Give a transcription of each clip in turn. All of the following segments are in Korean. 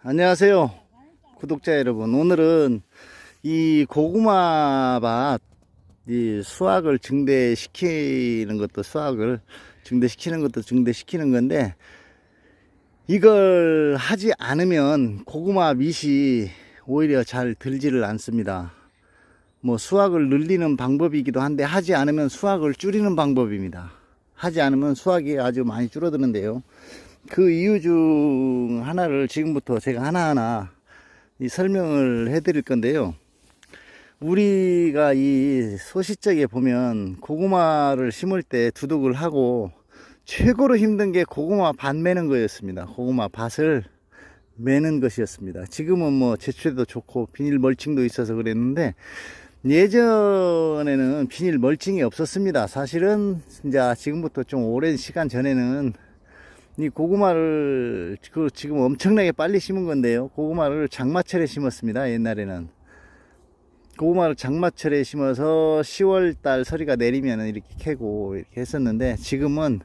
안녕하세요 구독자 여러분. 오늘은 이 고구마밭 이 수확을 증대시키는 것도 증대시키는 건데, 이걸 하지 않으면 고구마 밑이 오히려 잘 들지를 않습니다. 뭐 수확을 늘리는 방법이기도 한데, 하지 않으면 수확을 줄이는 방법입니다. 하지 않으면 수확이 아주 많이 줄어드는데요, 그 이유 중 하나를 지금부터 제가 하나하나 설명을 해 드릴 건데요. 우리가 이 소시적에 보면 고구마를 심을 때 두둑을 하고 최고로 힘든 게 고구마 밭 매는 거였습니다. 고구마 밭을 매는 것이었습니다. 지금은 뭐 제초도 좋고 비닐 멀칭도 있어서 그랬는데, 예전에는 비닐 멀칭이 없었습니다. 사실은 이제 지금부터 좀 오랜 시간 전에는 이 고구마를 지금 엄청나게 빨리 심은 건데요, 고구마를 장마철에 심었습니다. 옛날에는 고구마를 장마철에 심어서 10월달 서리가 내리면 이렇게 캐고 이렇게 했었는데, 지금은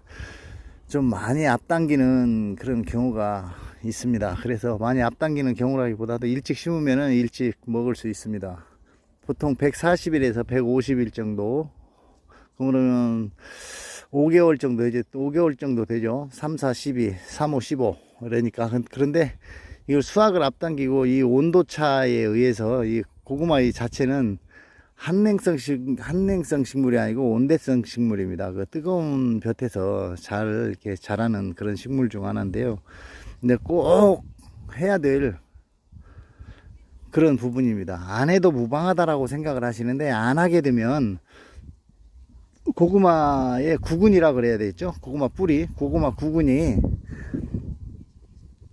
좀 많이 앞당기는 그런 경우가 있습니다. 그래서 많이 앞당기는 경우라기보다도 일찍 심으면 일찍 먹을 수 있습니다. 보통 140일에서 150일 정도, 그러면 5개월 정도 이제 5개월 정도 되죠. 3, 4, 12, 3, 5, 15. 그러니까 그런데 이걸 수확을 앞당기고 이 온도 차에 의해서 이 고구마 이 자체는 한냉성 식물이 아니고 온대성 식물입니다. 그 뜨거운 볕에서 잘 이렇게 자라는 그런 식물 중 하나인데요. 근데 꼭 해야 될 그런 부분입니다. 안 해도 무방하다라고 생각을 하시는데, 안 하게 되면 고구마의 구근이라 그래야 되겠죠. 고구마 뿌리, 고구마 구근이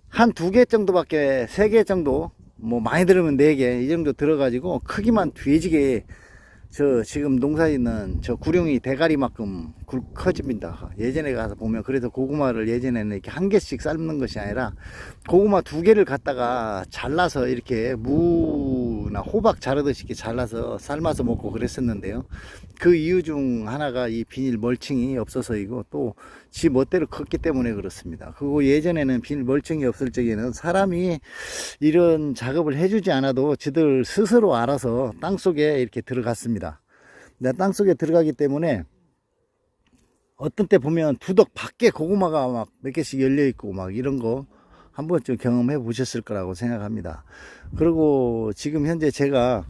한 2개 정도밖에, 3개 정도, 뭐 많이 들으면 4개 이 정도 들어가지고 크기만 뒤지게 지금 농사에 있는 저 구룡이 대가리만큼 커집니다. 예전에 가서 보면, 그래서 고구마를 예전에는 이렇게 한 개씩 삶는 것이 아니라 고구마 2개를 갖다가 잘라서 이렇게 무나 호박 자르듯이 이렇게 잘라서 삶아서 먹고 그랬었는데요. 그 이유 중 하나가 이 비닐 멀칭이 없어서이고, 또 지 멋대로 컸기 때문에 그렇습니다. 그리고 예전에는 비닐 멀칭이 없을 적에는 사람이 이런 작업을 해주지 않아도 지들 스스로 알아서 땅속에 이렇게 들어갔습니다. 땅속에 들어가기 때문에 어떤 때 보면 두덕 밖에 고구마가 막 몇 개씩 열려 있고 막 이런 거 한 번쯤 경험해 보셨을 거라고 생각합니다. 그리고 지금 현재 제가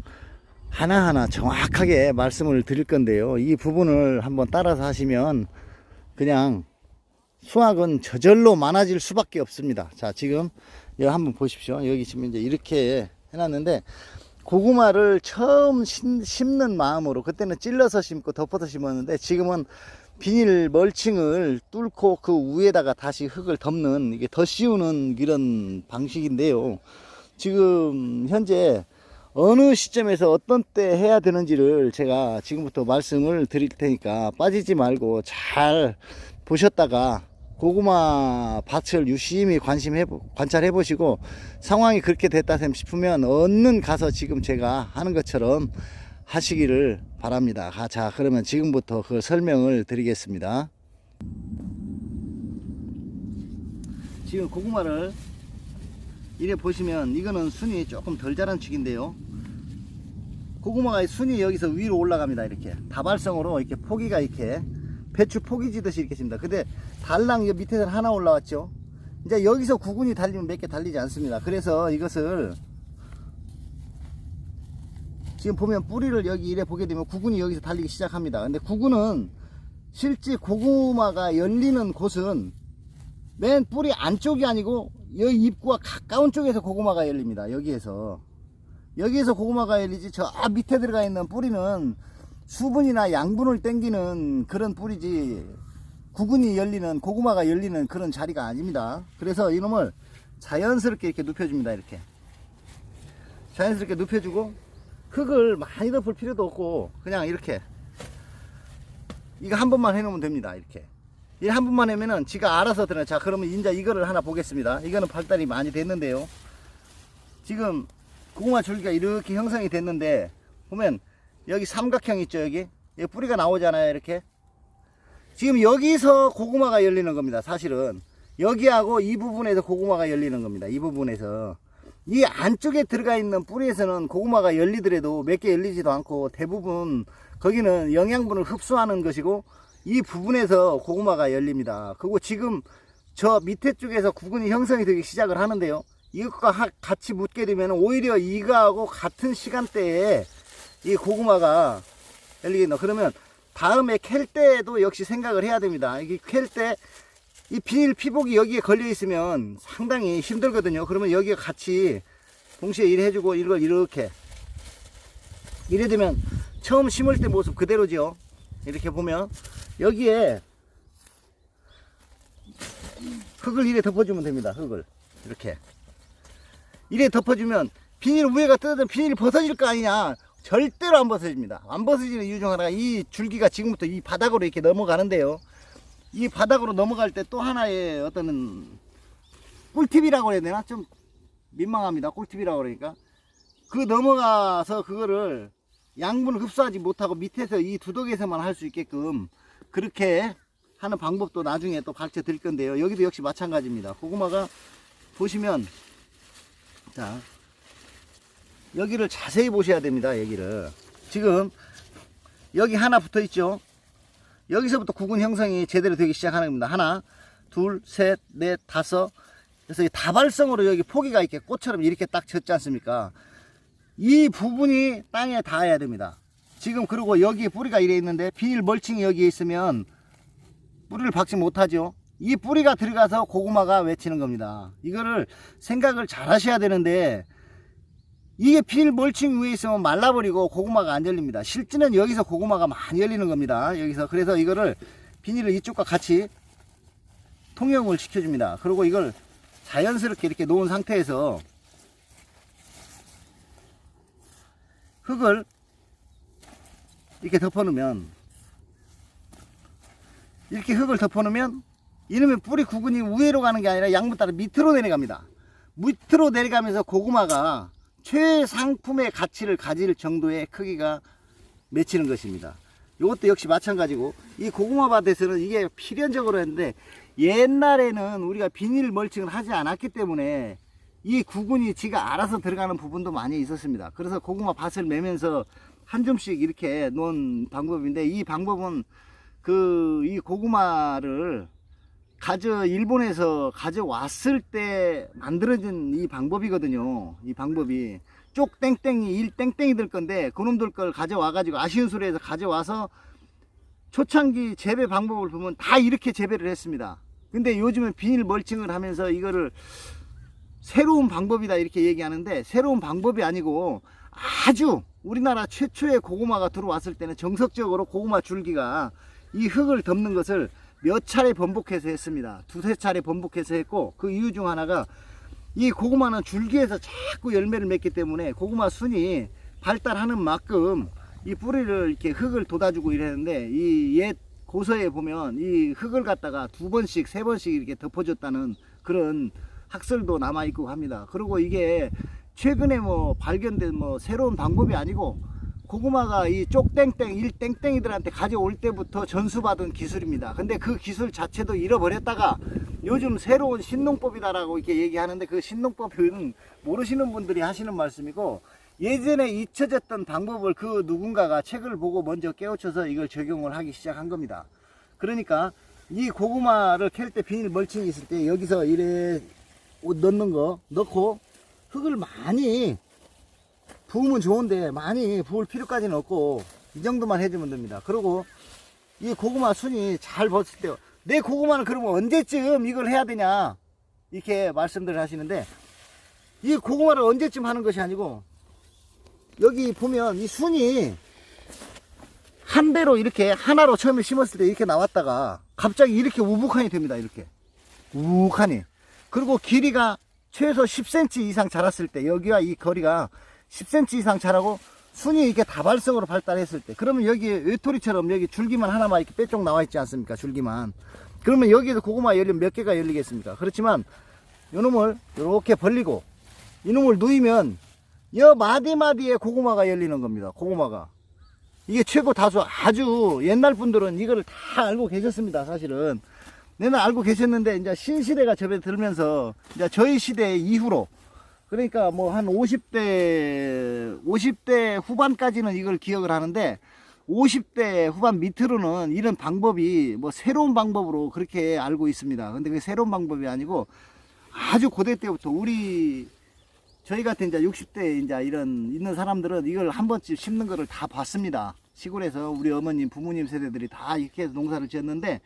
하나하나 정확하게 말씀을 드릴 건데요, 이 부분을 한번 따라서 하시면 그냥 수확은 저절로 많아질 수밖에 없습니다. 자, 지금 여기 한번 보십시오. 여기 지금 이제 이렇게 해놨는데, 고구마를 처음 심는 마음으로 그때는 찔러서 심고 덮어서 심었는데, 지금은 비닐 멀칭을 뚫고 그 위에다가 다시 흙을 덮는, 이게 더 씌우는 이런 방식인데요. 지금 현재 어느 시점에서 어떤 때 해야 되는지를 제가 지금부터 말씀을 드릴 테니까 빠지지 말고 잘 보셨다가 고구마 밭을 유심히 관찰해 보시고, 상황이 그렇게 됐다 싶으면 얼른 가서 지금 제가 하는 것처럼 하시기를 바랍니다. 자, 그러면 지금부터 그 설명을 드리겠습니다. 지금 고구마를 이래 보시면, 이거는 순이 조금 덜 자란 축인데요, 고구마가 순이 여기서 위로 올라갑니다. 이렇게 다발성으로 이렇게 포기가 이렇게 배추 포기 지듯이 이렇게 씁니다. 근데 달랑 밑에서 하나 올라왔죠. 이제 여기서 구근이 달리면 몇 개 달리지 않습니다. 그래서 이것을 지금 보면 뿌리를 여기 이래 보게 되면 구근이 여기서 달리기 시작합니다. 근데 구근은 실제 고구마가 열리는 곳은 맨 뿌리 안쪽이 아니고 여기 입구와 가까운 쪽에서 고구마가 열립니다. 여기에서 고구마가 열리지, 저 밑에 들어가 있는 뿌리는 수분이나 양분을 땡기는 그런 뿌리지, 구근이 열리는, 고구마가 열리는 그런 자리가 아닙니다. 그래서 이놈을 자연스럽게 이렇게 눕혀줍니다. 이렇게 자연스럽게 눕혀주고, 흙을 많이 덮을 필요도 없고 그냥 이렇게 이거 한 번만 해놓으면 됩니다. 이렇게 이 한 번만 하면은 지가 알아서 들어요. 자, 그러면 이제 이거를 하나 보겠습니다. 이거는 발달이 많이 됐는데요, 지금 고구마 줄기가 이렇게 형성이 됐는데, 보면 여기 삼각형 있죠. 여기 뿌리가 나오잖아요. 이렇게 지금 여기서 고구마가 열리는 겁니다. 사실은 여기하고 이 부분에서 고구마가 열리는 겁니다. 이 부분에서. 이 안쪽에 들어가 있는 뿌리에서는 고구마가 열리더라도 몇 개 열리지도 않고 대부분 거기는 영양분을 흡수하는 것이고 이 부분에서 고구마가 열립니다. 그리고 지금 저 밑에 쪽에서 구근이 형성이 되기 시작을 하는데요. 이것과 같이 묻게 되면 오히려 이거하고 같은 시간대에 이 고구마가 열리겠나. 그러면 다음에 캘 때도 역시 생각을 해야 됩니다. 이게 캘 때 이 비닐 피복이 여기에 걸려 있으면 상당히 힘들거든요. 그러면 여기에 같이 동시에 이래 해주고 이걸 이렇게 이래 되면 처음 심을 때 모습 그대로죠. 이렇게 보면 여기에 흙을 이래 덮어주면 됩니다. 흙을 이렇게 이래 덮어주면 비닐 위에가 뜯어지면 비닐이 벗어질 거 아니냐. 절대로 안 벗어집니다. 안 벗어지는 이유 중 하나가 이 줄기가 지금부터 이 바닥으로 이렇게 넘어가는데요. 이 바닥으로 넘어갈 때 또 하나의 어떤 꿀팁이라고 해야 되나? 좀 민망합니다. 꿀팁이라고 그러니까 그 넘어가서 그거를 양분을 흡수하지 못하고 밑에서 이 두덕에서만 할 수 있게끔 그렇게 하는 방법도 나중에 또 가르쳐 드릴 건데요. 여기도 역시 마찬가지입니다. 고구마가 보시면 자 여기를 자세히 보셔야 됩니다. 여기를 지금 여기 하나 붙어 있죠. 여기서부터 구근 형성이 제대로 되기 시작하는 겁니다. 하나, 둘, 셋, 넷, 다섯. 그래서 다발성으로 여기 포기가 이렇게 꽃처럼 이렇게 딱 졌지 않습니까? 이 부분이 땅에 닿아야 됩니다. 지금 그리고 여기 뿌리가 이래 있는데 비닐 멀칭이 여기에 있으면 뿌리를 박지 못하죠. 이 뿌리가 들어가서 고구마가 외치는 겁니다. 이거를 생각을 잘 하셔야 되는데 이게 비닐 멀칭 위에 있으면 말라버리고 고구마가 안 열립니다. 실제는 여기서 고구마가 많이 열리는 겁니다. 여기서 그래서 이거를 비닐을 이쪽과 같이 통용을 시켜줍니다. 그리고 이걸 자연스럽게 이렇게 놓은 상태에서 흙을 이렇게 덮어놓으면 이렇게 흙을 덮어놓으면 이놈의 뿌리 구근이 위로 가는 게 아니라 양분 따라 밑으로 내려갑니다. 밑으로 내려가면서 고구마가 최상품의 가치를 가질 정도의 크기가 맺히는 것입니다. 이것도 역시 마찬가지고 이 고구마 밭에서는 이게 필연적으로 했는데 옛날에는 우리가 비닐 멀칭을 하지 않았기 때문에 이 구근이 지가 알아서 들어가는 부분도 많이 있었습니다. 그래서 고구마 밭을 매면서 한 줌씩 이렇게 놓은 방법인데 이 방법은 이 고구마를 일본에서 가져왔을 때 만들어진 이 방법이거든요. 이 방법이 쪽 땡땡이 일 땡땡이 들 건데 그놈들 걸 가져와 가지고 아쉬운 소리에서 가져와서 초창기 재배 방법을 보면 다 이렇게 재배를 했습니다. 근데 요즘은 비닐 멀칭을 하면서 이거를 새로운 방법이다 이렇게 얘기하는데 새로운 방법이 아니고 아주 우리나라 최초의 고구마가 들어왔을 때는 정석적으로 고구마 줄기가 이 흙을 덮는 것을 몇 차례 번복해서 했습니다. 두세 차례 번복해서 했고 그 이유 중 하나가 이 고구마는 줄기에서 자꾸 열매를 맺기 때문에 고구마 순이 발달하는 만큼 이 뿌리를 이렇게 흙을 돋아주고 이랬는데 이 옛 고서에 보면 이 흙을 갖다가 두 번씩 세 번씩 이렇게 덮어줬다는 그런 학설도 남아있고 합니다. 그리고 이게 최근에 발견된 새로운 방법이 아니고 고구마가 이 쪽땡땡 일땡땡이들한테 가져올 때부터 전수받은 기술입니다. 근데 그 기술 자체도 잃어버렸다가 요즘 새로운 신농법이다라고 이렇게 얘기하는데 그 신농법은 모르시는 분들이 하시는 말씀이고 예전에 잊혀졌던 방법을 그 누군가가 책을 보고 먼저 깨우쳐서 이걸 적용을 하기 시작한 겁니다. 그러니까 이 고구마를 캘 때 비닐 멀칭이 있을 때 여기서 이래 넣는 거 넣고 흙을 많이 부으면 좋은데 많이 부을 필요까지는 없고 이 정도만 해주면 됩니다. 그리고 이 고구마 순이 잘 벗을 때 내 고구마는 그러면 언제쯤 이걸 해야 되냐 이렇게 말씀들 하시는데 이 고구마를 언제쯤 하는 것이 아니고 여기 보면 이 순이 한 대로 이렇게 하나로 처음에 심었을 때 이렇게 나왔다가 갑자기 이렇게 우북한이 됩니다. 이렇게 우북한이. 그리고 길이가 최소 10cm 이상 자랐을 때 여기와 이 거리가 10cm 이상 자라고 순이 이렇게 다발성으로 발달했을 때 그러면 여기 외톨이처럼 여기 줄기만 하나만 이렇게 빼쪽 나와 있지 않습니까? 줄기만. 그러면 여기에서 고구마 열리면 몇 개가 열리겠습니까? 그렇지만 요놈을 이렇게 벌리고 이놈을 누이면 여 마디마디에 고구마가 열리는 겁니다. 고구마가. 이게 최고 다수 아주 옛날 분들은 이거를 다 알고 계셨습니다. 사실은. 내는 알고 계셨는데 이제 신시대가 접에 들면서 이제 저희 시대 이후로 그러니까 뭐 한 50대 후반까지는 이걸 기억을 하는데 50대 후반 밑으로는 이런 방법이 뭐 새로운 방법으로 그렇게 알고 있습니다. 근데 그게 새로운 방법이 아니고 아주 고대 때부터 저희 같은 이제 60대 이제 이런 있는 사람들은 이걸 한 번쯤 심는 거를 다 봤습니다. 시골에서 우리 어머님, 부모님 세대들이 다 이렇게 해서 농사를 지었는데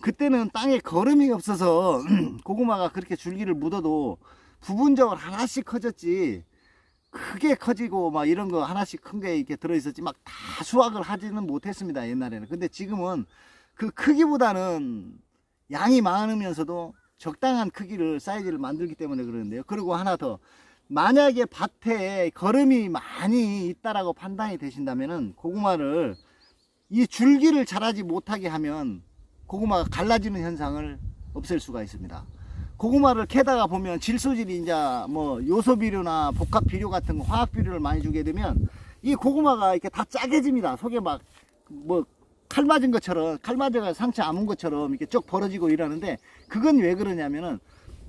그때는 땅에 거름이 없어서 고구마가 그렇게 줄기를 묻어도 부분적으로 하나씩 커졌지 크게 커지고 막 이런 거 하나씩 큰 게 이렇게 들어있었지 막 다 수확을 하지는 못했습니다 옛날에는. 근데 지금은 그 크기보다는 양이 많으면서도 적당한 크기를 사이즈를 만들기 때문에 그러는데요. 그리고 하나 더, 만약에 밭에 거름이 많이 있다라고 판단이 되신다면은 고구마를 이 줄기를 자라지 못하게 하면 고구마가 갈라지는 현상을 없앨 수가 있습니다. 고구마를 캐다가 보면 질소질이 이제 뭐 요소 비료나 복합 비료 같은 거 화학 비료를 많이 주게 되면 이 고구마가 이렇게 다 짜개집니다. 속에 막 뭐 칼 맞은 것처럼, 칼 맞아가 상처 아문 것처럼 이렇게 쭉 벌어지고 이러는데 그건 왜 그러냐면은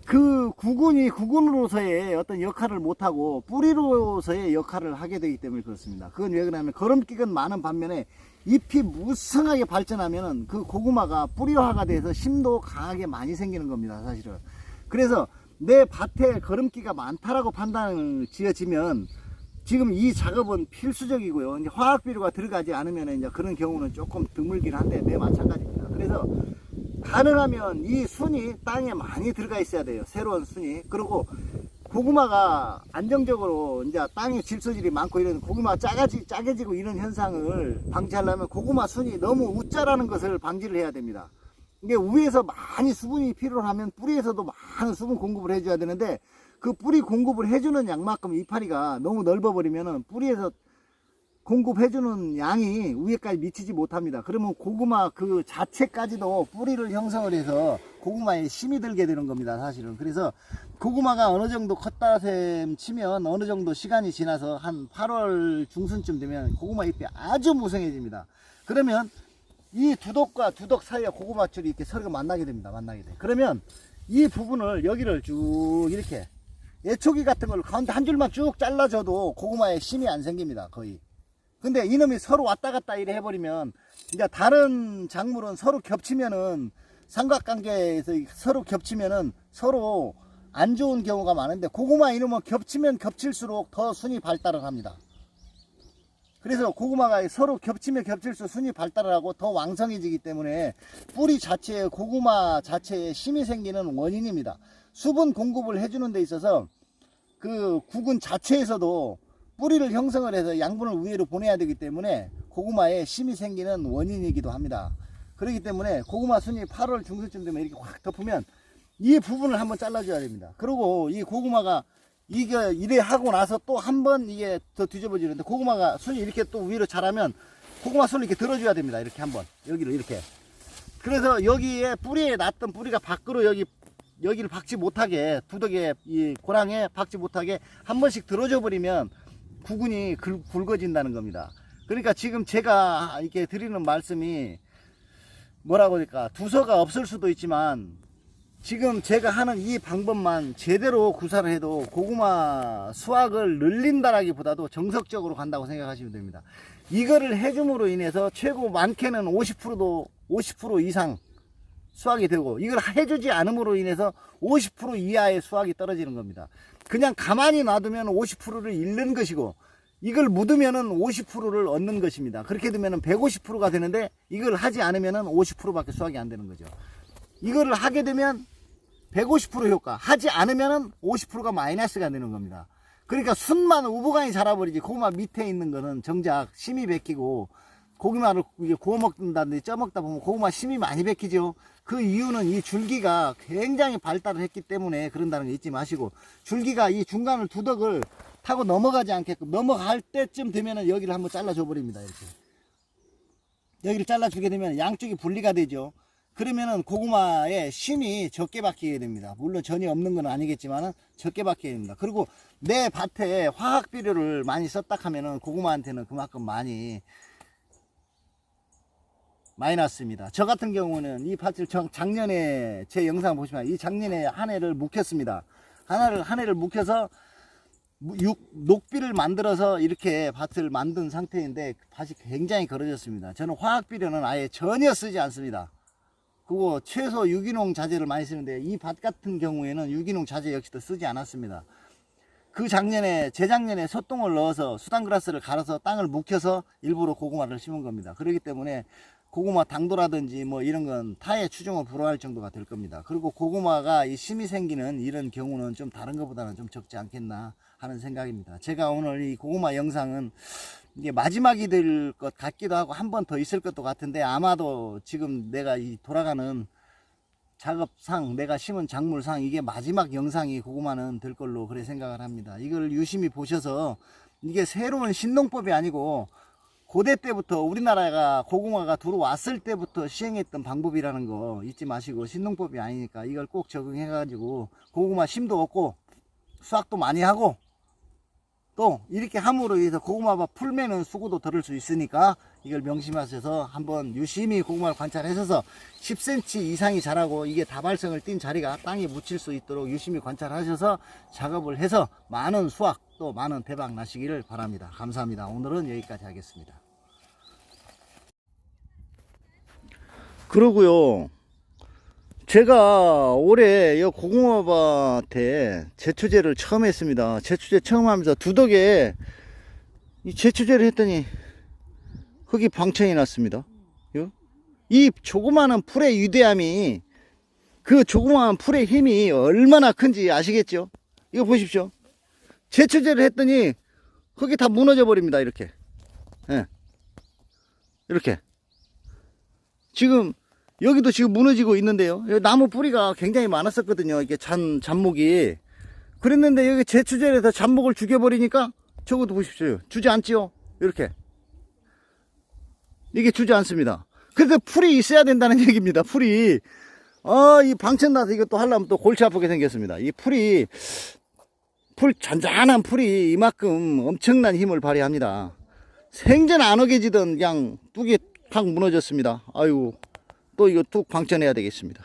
그 구근이 구근으로서의 어떤 역할을 못하고 뿌리로서의 역할을 하게 되기 때문에 그렇습니다. 그건 왜 그러냐면 거름기가 많은 반면에 잎이 무성하게 발전하면은 그 고구마가 뿌리화가 돼서 심도 강하게 많이 생기는 겁니다, 사실은. 그래서 내 밭에 거름기가 많다라고 판단을 지어지면 지금 이 작업은 필수적이고요. 이제 화학 비료가 들어가지 않으면 이제 그런 경우는 조금 드물긴 한데 매 마찬가지입니다. 그래서 가능하면 이 순이 땅에 많이 들어가 있어야 돼요. 새로운 순이. 그리고 고구마가 안정적으로 이제 땅에 질소질이 많고 이런 고구마가 짜개지고 이런 현상을 방지하려면 고구마 순이 너무 웃자라는 것을 방지를 해야 됩니다. 이게 위에서 많이 수분이 필요하면 뿌리에서도 많은 수분 공급을 해줘야 되는데 그 뿌리 공급을 해주는 양만큼 이파리가 너무 넓어버리면은 뿌리에서 공급해주는 양이 위에까지 미치지 못합니다. 그러면 고구마 그 자체까지도 뿌리를 형성을 해서 고구마에 힘이 들게 되는 겁니다, 사실은. 그래서 고구마가 어느 정도 컸다 셈 치면 어느 정도 시간이 지나서 한 8월 중순쯤 되면 고구마 잎이 아주 무성해집니다. 그러면 이 두독과 두독 사이에 고구마줄이 이렇게 서로가 만나게 됩니다. 그러면 이 부분을 여기를 쭉 이렇게 예초기 같은 걸 가운데 한 줄만 쭉 잘라줘도 고구마에 힘이 안 생깁니다, 거의. 근데 이놈이 서로 왔다 갔다 이래 해버리면 이제 다른 작물은 서로 겹치면은 삼각관계에서 서로 겹치면은 서로 안 좋은 경우가 많은데 고구마 이놈은 겹치면 겹칠수록 더 순이 발달을 합니다. 그래서 고구마가 서로 겹치면 겹칠수록 순이 발달을 하고 더 왕성해지기 때문에 뿌리 자체에 고구마 자체에 힘이 생기는 원인입니다. 수분 공급을 해주는 데 있어서 그 구근 자체에서도 뿌리를 형성을 해서 양분을 위로 보내야 되기 때문에 고구마에 힘이 생기는 원인이기도 합니다. 그렇기 때문에 고구마 순이 8월 중순쯤 되면 이렇게 확 덮으면 이 부분을 한번 잘라줘야 됩니다. 그리고 이 고구마가 이게 이래 하고 나서 또 한 번 이게 더 뒤집어지는데 고구마가 순이 이렇게 또 위로 자라면 고구마 순을 이렇게 들어줘야 됩니다. 이렇게 한번 여기를 이렇게. 그래서 여기에 뿌리에 났던 뿌리가 밖으로 여기를 박지 못하게 두덕에 이 고랑에 박지 못하게 한 번씩 들어줘 버리면 구근이 굵어진다는 겁니다. 그러니까 지금 제가 이렇게 드리는 말씀이 뭐라고 할까, 두서가 없을 수도 있지만 지금 제가 하는 이 방법만 제대로 구사를 해도 고구마 수확을 늘린다라기보다도 정석적으로 간다고 생각하시면 됩니다. 이거를 해줌으로 인해서 최고 많게는 50% 이상 수확이 되고, 이걸 해주지 않음으로 인해서 50% 이하의 수확이 떨어지는 겁니다. 그냥 가만히 놔두면 50%를 잃는 것이고, 이걸 묻으면은 50%를 얻는 것입니다. 그렇게 되면은 150%가 되는데, 이걸 하지 않으면은 50%밖에 수확이 안 되는 거죠. 이거를 하게 되면 150% 효과, 하지 않으면은 50%가 마이너스가 되는 겁니다. 그러니까 순만 우부간이 자라버리지, 고구마 밑에 있는 거는 정작 심이 베끼고, 고구마를 구워 먹는다든지 쪄 먹다 보면 고구마 심이 많이 베끼죠. 그 이유는 이 줄기가 굉장히 발달을 했기 때문에 그런다는 거 잊지 마시고, 줄기가 이 중간을 두덕을 타고 넘어가지 않게끔, 넘어갈 때쯤 되면은 여기를 한번 잘라줘 버립니다. 이렇게 여기를 잘라주게 되면 양쪽이 분리가 되죠. 그러면은 고구마에 심이 적게 박히게 됩니다. 물론 전혀 없는 건 아니겠지만 적게 박히게 됩니다. 그리고 내 밭에 화학 비료를 많이 썼다 하면은 고구마한테는 그만큼 많이 났습니다. 저 같은 경우는 이 밭을 작년에 제 영상 보시면 이 작년에 한 해를 묵혔습니다. 한 해를 묵혀서 녹비를 만들어서 이렇게 밭을 만든 상태인데 밭이 굉장히 걸어졌습니다. 저는 화학비료는 아예 전혀 쓰지 않습니다. 그리고 최소 유기농 자재를 많이 쓰는데 이 밭 같은 경우에는 유기농 자재 역시도 쓰지 않았습니다. 그 재작년에 소똥을 넣어서 수단그라스를 갈아서 땅을 묵혀서 일부러 고구마를 심은 겁니다. 그렇기 때문에 고구마 당도라든지 뭐 이런 건 타의 추종을 불허할 정도가 될 겁니다. 그리고 고구마가 이 심이 생기는 이런 경우는 좀 다른 것보다는 좀 적지 않겠나 하는 생각입니다. 제가 오늘 이 고구마 영상은 이게 마지막이 될 것 같기도 하고 한 번 더 있을 것도 같은데, 아마도 지금 내가 이 돌아가는 작업상, 내가 심은 작물상 이게 마지막 영상이 고구마는 될 걸로 그래 생각을 합니다. 이걸 유심히 보셔서, 이게 새로운 신농법이 아니고 고대 때부터 우리나라가 고구마가 들어왔을 때부터 시행했던 방법이라는 거 잊지 마시고, 신농법이 아니니까 이걸 꼭 적용해 가지고 고구마 심도 없고 수확도 많이 하고, 또 이렇게 함으로 인해서 고구마밭 풀매는 수고도 덜을 수 있으니까 이걸 명심하셔서 한번 유심히 고구마를 관찰하셔서 10cm 이상이 자라고 이게 다발성을 띈 자리가 땅에 묻힐 수 있도록 유심히 관찰하셔서 작업을 해서 많은 수확 또 많은 대박 나시기를 바랍니다. 감사합니다. 오늘은 여기까지 하겠습니다. 그러고요, 제가 올해 이 고구마밭에 제초제를 처음 했습니다. 제초제 처음 하면서 두덕에 이 제초제를 했더니 흙이 방천이 났습니다. 이 조그마한 풀의 위대함이, 그 조그마한 풀의 힘이 얼마나 큰지 아시겠죠? 이거 보십시오. 제초제를 했더니 흙이 다 무너져 버립니다. 이렇게. 예. 이렇게. 지금 여기도 지금 무너지고 있는데요. 여기 나무 뿌리가 굉장히 많았었거든요. 이게 잔목이. 그랬는데 여기 제초제를 해서 잔목을 죽여버리니까 저것도 보십시오. 주지 않지요? 이렇게. 이게 주지 않습니다. 그래서 풀이 있어야 된다는 얘기입니다. 풀이. 이 방천나서 이것도 하려면 또 골치 아프게 생겼습니다. 이 풀이, 잔잔한 풀이 이만큼 엄청난 힘을 발휘합니다. 생전 안 어겨지던 그냥 뚝이 탁 무너졌습니다. 아이고. 또 이거 뚝 방천해야 되겠습니다.